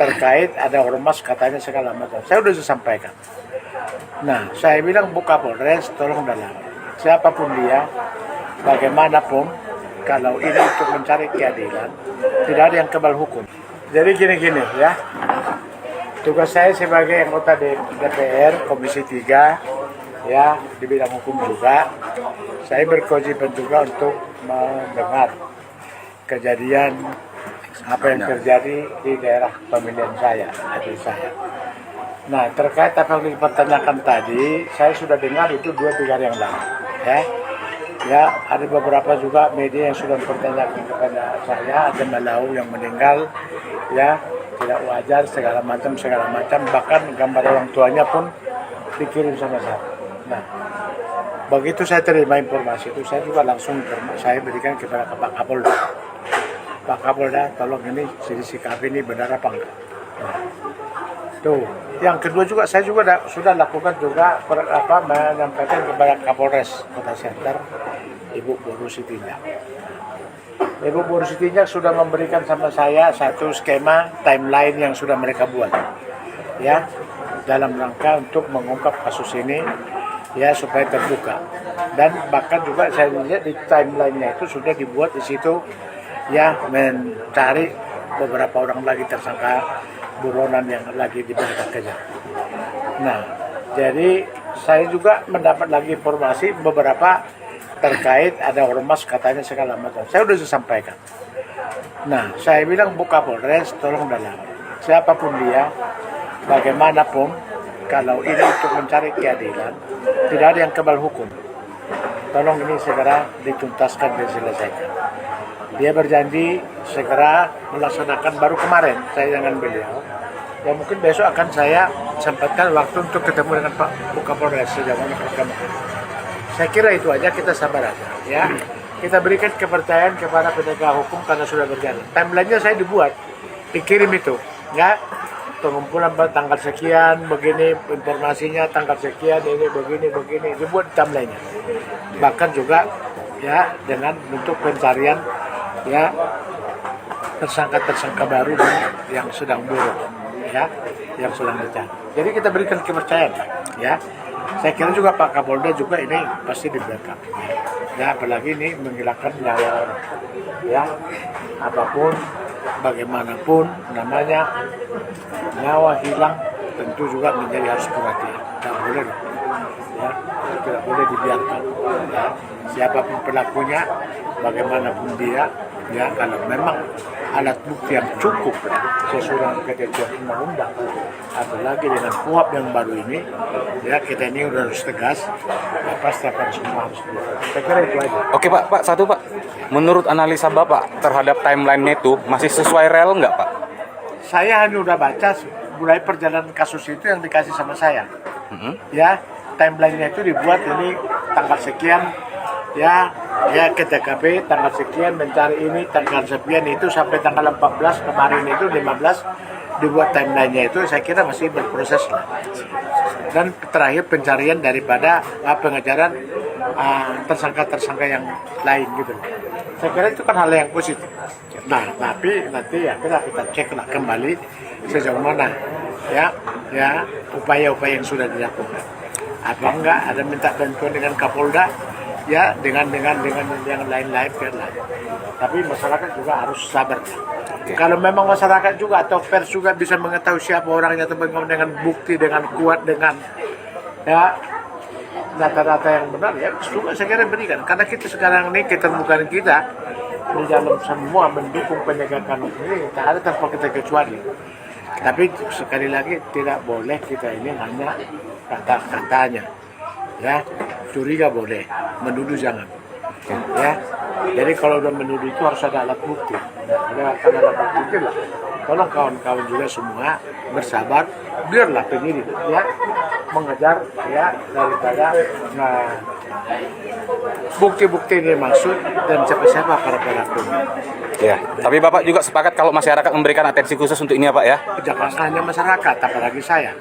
terkait ada ormas katanya segala macam. Saya sudah sampaikan. Nah, saya bilang Bu Kapolres, tolong dalam siapapun dia, bagaimanapun, kalau ini untuk mencari keadilan, tidak ada yang kebal hukum. Jadi gini-gini ya, tugas saya sebagai anggota DPR Komisi 3, ya di bidang hukum juga, saya berkewajiban juga untuk mendengar kejadian apa yang terjadi di daerah pemilihan saya, adik saya. Nah, terkait apa yang dipertanyakan tadi, saya sudah dengar itu 2-3 hari yang lalu, ya. Ya, ada beberapa juga media yang sudah mempertanyakan kepada saya, ada Malau yang meninggal, ya, tidak wajar segala macam, bahkan gambar orang tuanya pun dikirim sama saya. Nah, begitu saya terima informasi itu, saya juga langsung saya berikan kepada Pak Kapolda. Pak Kapolda, tolong ini sikapi ini benar apa enggak? Nah, tuh. Yang kedua juga saya juga sudah lakukan juga menyampaikan kepada Kapolres Kota Center, Ibu Boru Sitinjak. Ibu Boru Sitinjak sudah memberikan sama saya satu skema timeline yang sudah mereka buat, ya, dalam rangka untuk mengungkap kasus ini, ya, supaya terbuka. Dan bahkan juga saya lihat di timeline-nya itu sudah dibuat di situ, ya, mencari beberapa orang lagi tersangka buronan yang lagi diberikan kejar. Nah, jadi saya juga mendapat lagi informasi beberapa terkait ada ormas katanya segala macam. Saya sudah sampaikan. Nah, saya bilang Bu Kapolres, tolong dalam siapapun dia, bagaimanapun, kalau ini untuk mencari keadilan, tidak ada yang kebal hukum. Tolong ini segera dituntaskan dan diselesaikan. Dia berjanji segera melaksanakan, baru kemarin saya dengan beliau. Ya mungkin besok akan saya sempatkan waktu untuk ketemu dengan Pak Bu Kapolres sejauh mana. Saya kira itu aja, kita sabar aja, ya. Kita berikan kepercayaan kepada penegak hukum karena sudah berjalan. Timeline-nya saya dibuat, dikirim itu, ya. Pengumpulan tanggal sekian, begini informasinya, tanggal sekian, ini begini, dibuat timeline-nya. Bahkan juga, ya, dengan bentuk pencarian, ya, tersangka baru yang sedang buron, ya, yang sedang dicari. Jadi kita berikan kepercayaan, ya. Saya kira juga Pak Kapolda juga ini pasti di backup, ya, apalagi ini menghilangkan nyawa orang, ya, apapun, bagaimanapun namanya, nyawa hilang tentu juga menjadi harus perhatian, tidak boleh, ya, tidak boleh dibiarkan, ya. Siapapun pelakunya, bagaimanapun dia, ya, kalau memang alat bukti yang cukup sesuai dengan ketentuan undang-undang, apalagi dengan KUHP yang baru ini, ya, kita ini udah harus tegas, ya, pasti akan semua harus dilakukan. Saya kira itu aja. Oke Pak, satu Pak, menurut analisa Bapak terhadap timeline itu masih sesuai rel nggak Pak? Saya hanya udah baca mulai perjalanan kasus itu yang dikasih sama saya, ya, timeline-nya itu dibuat ini tanggal sekian, ya ke TKP tanggal sekian, mencari ini tanggal sekian, itu sampai tanggal 14 kemarin itu 15 dibuat timeline-nya itu. Saya kira masih berproses lah. Dan terakhir pencarian daripada pengejaran tersangka-tersangka yang lain gitu. Saya kira itu kan hal yang positif. Nah, tapi nanti ya kita cek lah kembali sejauh mana, ya upaya-upaya yang sudah dilakukan. Apa enggak ada minta bantuan dengan Kapolda, ya, dengan yang lain-lain biarlah. Tapi masyarakat juga harus sabar. Kalau memang masyarakat juga atau pers juga bisa mengetahui siapa orangnya atau dengan bukti, dengan kuat, dengan, ya, data-data yang benar, ya juga saya kira berikan. Karena kita sekarang ini keterbukaan kita di dalam semua mendukung penegakan hukum ini tak ada tanpa kita kecuali. Tapi sekali lagi tidak boleh kita ini hanya kata-katanya, ya, curiga boleh, menuduh jangan, ya. Jadi kalau udah menuduh itu harus ada alat bukti. Ada alat bukti itu lah. Tolong kawan-kawan juga semua bersabar, biarlah penyidik, ya, mengejar, ya, daripada bukti-bukti ini maksud dan siapa-siapa para pelakunya. Ya, tapi Bapak juga sepakat kalau masyarakat memberikan atensi khusus untuk ini ya Pak ya? Jangan hanya masyarakat, apalagi saya.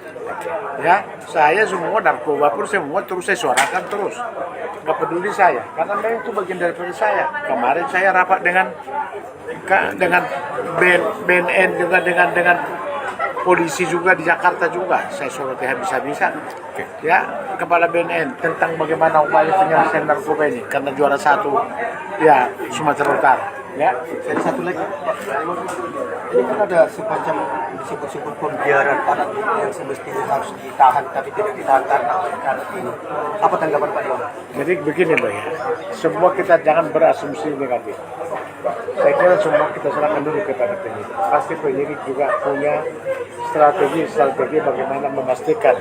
Ya, saya semua narkoba pun semua terus saya suarakan terus. Nggak peduli saya, karena memang itu bagian daripada saya. Kemarin saya rapat dengan BNN juga dengan polisi juga di Jakarta juga saya soroti habis-habisan. Ya, Kepala BNN tentang bagaimana upaya penyelesaian narkoba ini karena juara satu ya Sumatera Utara. Ya, Dan satu lagi, ini kan ada semacam disebut-sebut pembiaran anak yang semestinya harus ditahan tapi tidak ditahan karena ini. Apa tanggapan Pak Dewan? jadi begini Mbak ya, semua kita jangan berasumsi negatif. Saya kira semua kita serahkan dulu kepada penyidik. Pasti penyidik juga punya strategi bagaimana memastikan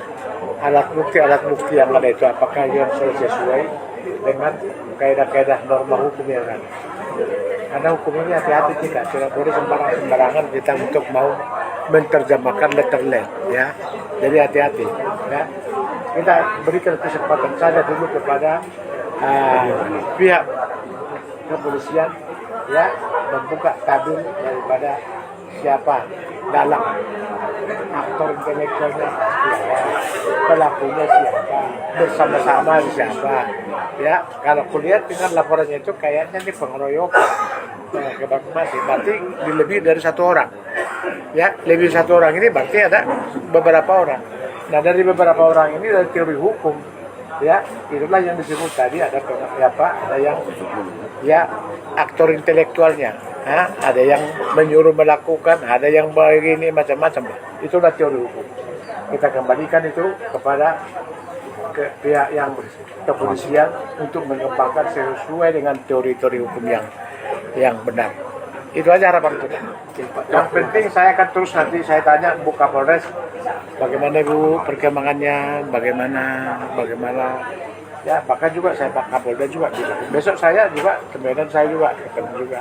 alat bukti yang ada itu apakah yang sesuai dengan kaidah-kaidah norma hukum yang ada. Karena hukum ini hati-hati kita, tidak boleh sembarangan kita untuk mau menerjemahkan letterlet, ya. Jadi hati-hati, ya. Kita berikan kesempatan saja dulu kepada pihak kepolisian, ya, membuka tabir daripada siapa dalam aktor intelektualnya siapa, pelakunya siapa, bersama-sama siapa. Ya, kalau kulihat dengan laporannya itu kayaknya ini pengeroyokan, berarti lebih dari satu orang. Ya, lebih satu orang ini berarti ada beberapa orang. Nah, dari beberapa orang ini dari teori hukum, ya, itulah yang disebut tadi ada yang ya aktor intelektualnya, ada yang menyuruh melakukan, ada yang begini macam-macam. Itulah teori hukum. Kita kembalikan itu kepada pihak yang kepolisian untuk mengembangkan sesuai dengan teori-teori hukum yang benar. Itu aja harapan kita. Yang penting saya akan terus nanti saya tanya Bu Kapolres bagaimana Bu perkembangannya, bagaimana ya, bahkan juga saya Pak Kapolda juga besok saya juga kemudian saya juga ketemu juga.